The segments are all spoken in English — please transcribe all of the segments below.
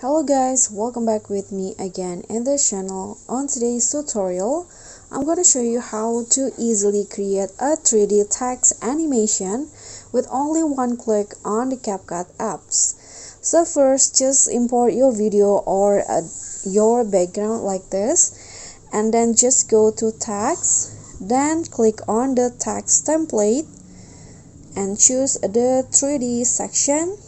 Hello guys, welcome back with me again in this channel. On today's tutorial, I'm going to show you how to easily create a 3D text animation with only one click on the Capcut apps. So first, just import your video or your background like this, and then just go to text, then click on the text template and choose the 3D section.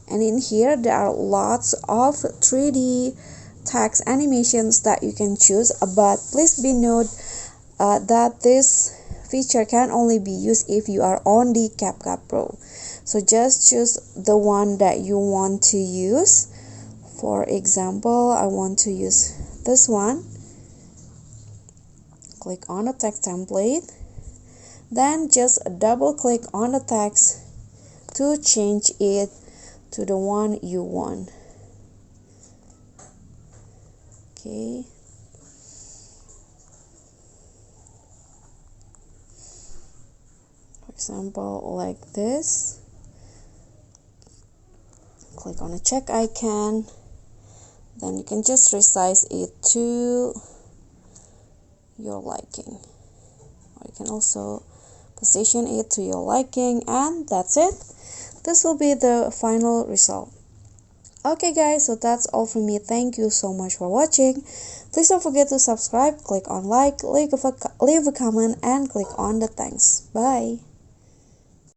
And in here there are lots of 3D text animations that you can choose, but please be note that this feature can only be used if you are on the Capcut Pro. So just choose the one that you want to use. For example, I want to use this one. Click on the text template, then just double click on the text to change it to the one you want. Okay. For example, like this. Click on a check icon. Then you can just resize it to your liking. Or you can also position it to your liking, and that's it. This will be the final result. Okay guys, so that's all from me. Thank you so much for watching. Please don't forget to subscribe, click on like, leave a comment, and click on the thanks. Bye.